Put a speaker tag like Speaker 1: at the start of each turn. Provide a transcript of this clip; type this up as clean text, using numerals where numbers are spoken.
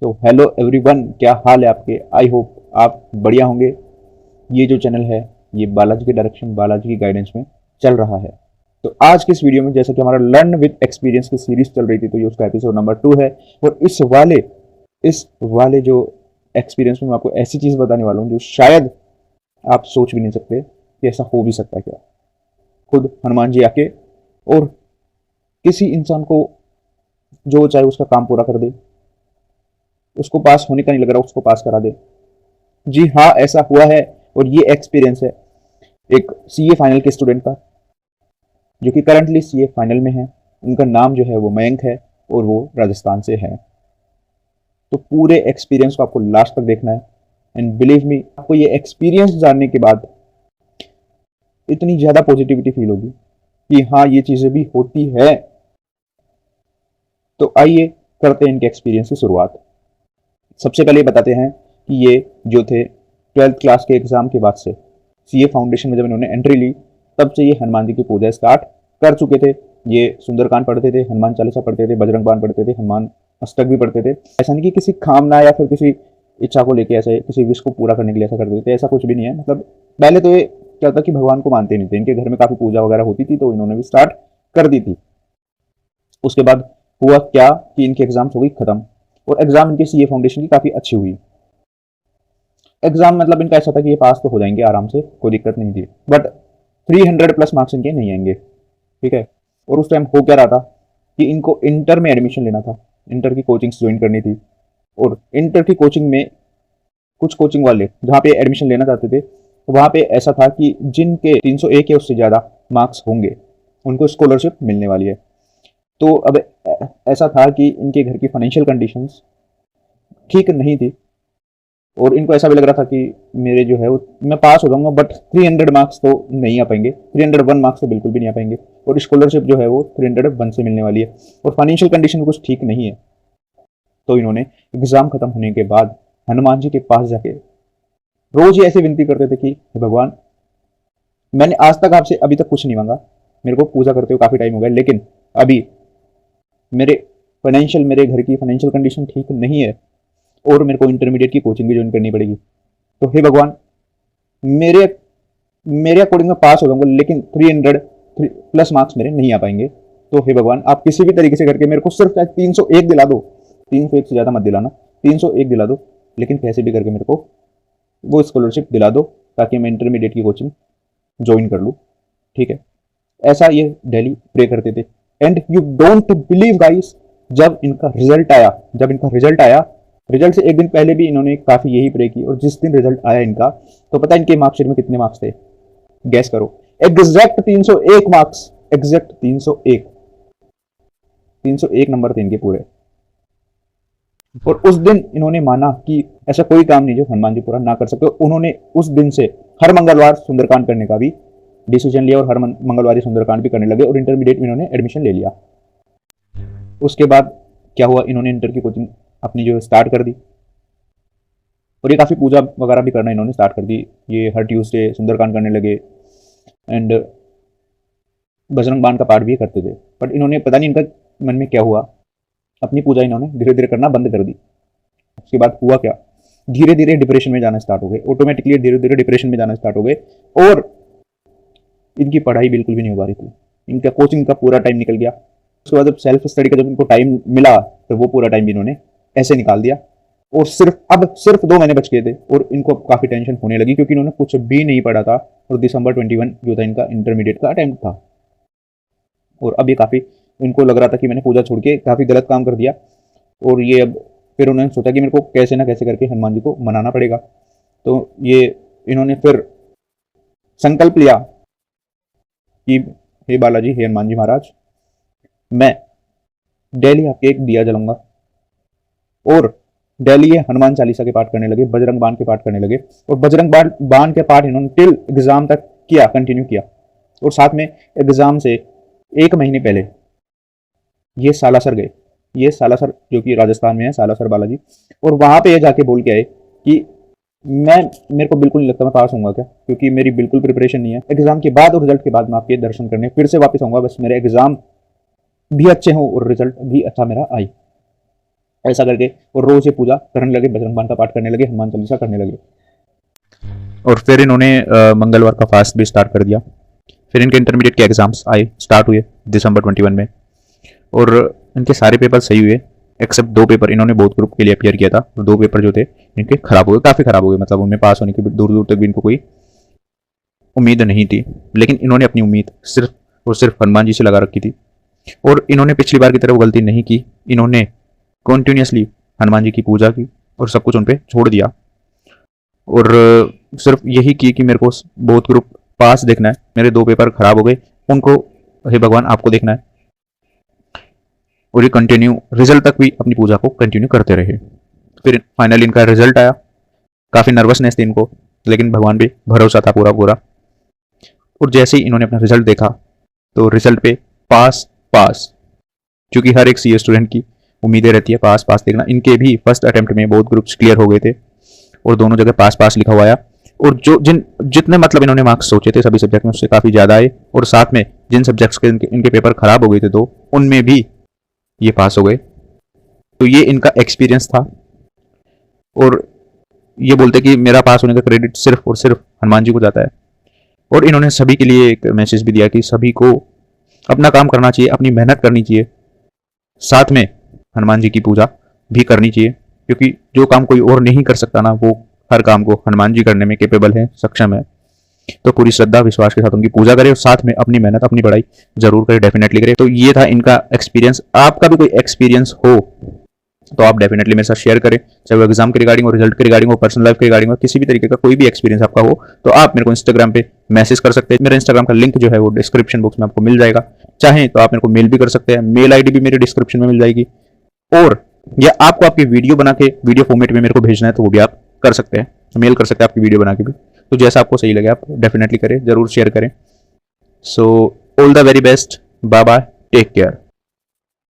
Speaker 1: तो hello everyone, क्या हाल है आपके। आई होप आप बढ़िया होंगे। ये जो चैनल है ये बालाजी के डायरेक्शन, बालाजी की गाइडेंस में चल रहा है। तो आज के इस वीडियो में जैसा कि हमारा लर्न विद एक्सपीरियंस की सीरीज चल रही थी, तो ये उसका एपिसोड नंबर 2 है। और इस वाले जो एक्सपीरियंस में मैं आपको ऐसी चीज बताने वाला हूँ जो शायद आप सोच भी नहीं सकते कि ऐसा हो भी सकता है क्या। खुद हनुमान जी आके और किसी इंसान को जो चाहे उसका काम पूरा कर दे, उसको पास होने का नहीं लग रहा उसको पास करा दे। जी हाँ, ऐसा हुआ है। और ये एक्सपीरियंस है एक सीए फाइनल के स्टूडेंट का, जो कि करंटली सीए फाइनल में है। उनका नाम जो है वो मयंक है और वो राजस्थान से है। तो पूरे एक्सपीरियंस को आपको लास्ट तक देखना है। एंड बिलीव मी, आपको ये एक्सपीरियंस जानने के बाद इतनी ज्यादा पॉजिटिविटी फील होगी कि हाँ, ये चीजें भी होती है। तो आइए करते हैं इनके एक्सपीरियंस की शुरुआत। सबसे पहले बताते हैं कि ये जो थे 12th क्लास के एग्जाम के बाद से सीए फाउंडेशन में जब इन्होंने एंट्री ली, तब से ये हनुमान जी की पूजा स्टार्ट कर चुके थे। ये सुंदरकांड पढ़ते थे, हनुमान चालीसा पढ़ते थे, बजरंग बाण पढ़ते थे, हनुमान अष्टक भी पढ़ते थे। ऐसा नहीं कि किसी कामना या फिर किसी इच्छा को लेके ऐसे किसी विश को पूरा करने के लिए ऐसा करते थे, ऐसा कुछ भी नहीं है। मतलब पहले तो ये क्या था कि भगवान को मानते नहीं थे। इनके घर में काफी पूजा वगैरह होती थी, तो इन्होंने भी स्टार्ट कर दी थी। उसके बाद हुआ क्या कि इनके एग्जाम्स हो गई खत्म, और एग्जाम इनके सीए फाउंडेशन की काफी अच्छी हुई। एग्जाम मतलब इनका ऐसा था कि ये पास तो हो जाएंगे आराम से, कोई दिक्कत नहीं थी, बट 300 प्लस मार्क्स इनके नहीं आएंगे। ठीक है। और उस टाइम हो क्या रहा था कि इनको इंटर में एडमिशन लेना था, इंटर की कोचिंग ज्वाइन करनी थी। और इंटर की कोचिंग में कुछ कोचिंग वाले जहाँ पे एडमिशन लेना चाहते थे, वहाँ पे ऐसा था कि जिनके 301 या उससे ज़्यादा मार्क्स होंगे उनको स्कॉलरशिप मिलने वाली है। तो अब ऐसा था कि इनके घर की फाइनेंशियल कंडीशंस ठीक नहीं थी, और इनको ऐसा भी लग रहा था कि मेरे जो है वो मैं पास हो जाऊंगा, बट 300 मार्क्स तो नहीं आ पाएंगे, 301 मार्क्स तो बिल्कुल भी नहीं आ पाएंगे। और स्कॉलरशिप जो है वो 301 से मिलने वाली है, और फाइनेंशियल कंडीशन कुछ ठीक नहीं है। तो इन्होंने एग्जाम खत्म होने के बाद हनुमान जी के पास जाके रोज ही ऐसे विनती करते थे कि हे भगवान, मैंने आज तक आपसे अभी तक कुछ नहीं मांगा, मेरे को पूजा करते हुए काफी टाइम हो गया, लेकिन अभी मेरे घर की फाइनेंशियल कंडीशन ठीक नहीं है, और मेरे को इंटरमीडिएट की कोचिंग भी ज्वाइन करनी पड़ेगी। तो हे भगवान, मेरे मेरे अकॉर्डिंग मैं पास हो जाऊंगा, लेकिन 300 प्लस मार्क्स मेरे नहीं आ पाएंगे। तो हे भगवान, आप किसी भी तरीके से करके मेरे को सिर्फ 301 दिला दो, 301 से ज्यादा मत दिलाना, 301 दिला दो, लेकिन कैसे भी करके मेरे को वो स्कॉलरशिप दिला दो, ताकि मैं इंटरमीडिएट की कोचिंग ज्वाइन कर लूँ। ठीक है। ऐसा ये डेली प्रे करते थे। And you don't believe guys, जब इनका रिजल्ट आया, रिजल्ट से एक दिन पहले भी इन्होंने काफी यही प्रे की, और जिस दिन रिजल्ट आया इनका, तो पता है इनके मार्कशीट में कितने मार्क्स थे? गैस करो। एग्जैक्ट 301 मार्क्स, एग्जैक्ट 301, 301 नंबर थे इनके पूरे। और उस दिन इन्होंने माना कि ऐसा कोई काम नहीं जो हनुमान जी पूरा ना कर सकते। उन्होंने उस दिन से हर मंगलवार सुंदरकांड करने का भी डिसीजन लिया, और हर मंगलवार सुंदरकांड भी करने लगे, और इंटरमीडिएट में इन्होंने एडमिशन ले लिया। उसके बाद क्या हुआ, इन्होंने इंटर की कोचिंग अपनी जो स्टार्ट कर दी, और ये काफ़ी पूजा वगैरह भी करना इन्होंने स्टार्ट कर दी। ये हर ट्यूसडे सुंदरकांड करने लगे, एंड बजरंग बाण का पाठ भी करते थे। बट इन्होंने पता नहीं इनका मन में क्या हुआ, अपनी पूजा इन्होंने धीरे धीरे करना बंद कर दी। उसके बाद हुआ क्या, धीरे धीरे डिप्रेशन में जाना स्टार्ट हो गए, ऑटोमेटिकली धीरे धीरे डिप्रेशन में जाना स्टार्ट हो गए, और इनकी पढ़ाई बिल्कुल भी नहीं हो पा रही थी। इनका कोचिंग का पूरा टाइम निकल गया। उसके बाद जब सेल्फ स्टडी का जब इनको टाइम मिला, तो वो पूरा टाइम भी इन्होंने ऐसे निकाल दिया। और सिर्फ 2 महीने बच गए थे, और इनको काफी टेंशन होने लगी, क्योंकि इन्होंने कुछ भी नहीं पढ़ा था। और दिसंबर 21 जो था इनका इंटरमीडिएट का अटेम्प्ट था, और अब ये काफी इनको लग रहा था कि मैंने पूजा छोड़ के काफी गलत काम कर दिया। और ये अब फिर उन्होंने सोचा कि मेरे को कैसे ना कैसे करके हनुमान जी को मनाना पड़ेगा। तो ये इन्होंने फिर संकल्प लिया कि हे बालाजी, हे हनुमान जी महाराज, मैं डेली आपके एक दिया जलाऊंगा। और डेली ये हनुमान चालीसा के पाठ करने लगे, बजरंग बाण के पाठ करने लगे, और बजरंग बाण के पाठ इन्होंने टिल एग्जाम तक किया, कंटिन्यू किया। और साथ में एग्जाम से 1 महीने पहले ये सालासर गए, ये सालासर जो कि राजस्थान में है, सालासर बालाजी। और वहां पे ये जाके बोल के आए कि मेरे को बिल्कुल नहीं लगता मैं पास होऊंगा क्या, क्योंकि मेरी बिल्कुल प्रिपरेशन नहीं है। एग्जाम के बाद और रिजल्ट के बाद मैं आपके दर्शन करने फिर से वापस आऊंगा, बस मेरे एग्जाम भी अच्छे हों और रिजल्ट भी अच्छा मेरा आए। ऐसा करके, और रोज ये पूजा करने लगे, बजरंग बाण का पाठ करने लगे, हनुमान चालीसा करने लगे। और फिर इन्होंने मंगलवार का फास्ट भी स्टार्ट कर दिया। फिर इनके इंटरमीडिएट के एग्जाम्स आए, स्टार्ट हुए दिसंबर 21 में, और इनके सारे पेपर सही हुए एक्सेप्ट 2 पेपर इन्होंने बोथ ग्रुप के लिए अपियर किया था, तो 2 पेपर जो थे इनके खराब हो गए, काफ़ी खराब हो गए, मतलब उनमें पास होने की दूर दूर तक भी इनको कोई उम्मीद नहीं थी। लेकिन इन्होंने अपनी उम्मीद सिर्फ और सिर्फ हनुमान जी से लगा रखी थी, और इन्होंने पिछली बार की तरह वो गलती नहीं की। इन्होंने कॉन्टिन्यूसली हनुमान जी की पूजा की और सब कुछ उन पर छोड़ दिया, और सिर्फ यही की कि मेरे को बोथ ग्रुप पास देखना है, मेरे 2 पेपर खराब हो गए उनको, हे भगवान आपको देखना है। और ये कंटिन्यू रिजल्ट तक भी अपनी पूजा को कंटिन्यू करते रहे। फिर फाइनली इनका रिजल्ट आया, काफ़ी नर्वसनेस थी इनको, लेकिन भगवान पे भरोसा था पूरा पूरा। और जैसे ही इन्होंने अपना रिजल्ट देखा तो रिजल्ट पे पास पास, क्योंकि हर एक सीए स्टूडेंट की उम्मीदें रहती है पास पास देखना। इनके भी फर्स्ट अटेम्प्ट में बहुत ग्रुप्स क्लियर हो गए थे और दोनों जगह पास पास लिखा हुआ आया, और जो जितने मतलब इन्होंने मार्क्स सोचे थे सभी सब्जेक्ट में उससे काफ़ी ज़्यादा आए, और साथ में जिन सब्जेक्ट्स के इनके पेपर खराब हो गए थे 2, उनमें भी ये पास हो गए। तो ये इनका एक्सपीरियंस था, और ये बोलते कि मेरा पास होने का क्रेडिट सिर्फ और सिर्फ हनुमान जी को जाता है। और इन्होंने सभी के लिए एक मैसेज भी दिया कि सभी को अपना काम करना चाहिए, अपनी मेहनत करनी चाहिए, साथ में हनुमान जी की पूजा भी करनी चाहिए, क्योंकि जो काम कोई और नहीं कर सकता ना, वो हर काम को हनुमान जी करने में कैपेबल है, सक्षम है। तो पूरी श्रद्धा विश्वास के साथ उनकी पूजा करें और साथ में अपनी मेहनत अपनी पढ़ाई जरूर करें, डेफिनेटली करें। तो ये था इनका एक्सपीरियंस। आपका भी कोई एक्सपीरियंस हो तो आप डेफिनेटली मेरे साथ शेयर करें, चाहे वो एग्जाम के रिगार्डिंग हो, रिजल्ट के रिगार्डिंग हो, पर्सनल लाइफ के रिगार्डिंग हो, किसी भी तरीके का कोई भी एक्सपीरियंस आपका हो तो आप मेरे को इंस्टाग्राम पे मैसेज कर सकते हैं। मेरा इंस्टाग्राम का लिंक जो है वो डिस्क्रिप्शन बॉक्स में आपको मिल जाएगा, चाहें तो आप मेरे को मेल भी कर सकते हैं, मेल आईडी भी मेरे डिस्क्रिप्शन में मिल जाएगी। और या आपको आपकी वीडियो बना के वीडियो फॉर्मेट में मेरे को भेजना है तो वो भी आप कर सकते हैं, मेल कर सकते हैं आपकी वीडियो बना के भी। तो जैसा आपको सही लगे आप डेफिनेटली करें, जरूर शेयर करें। So all the very best, bye bye, take care.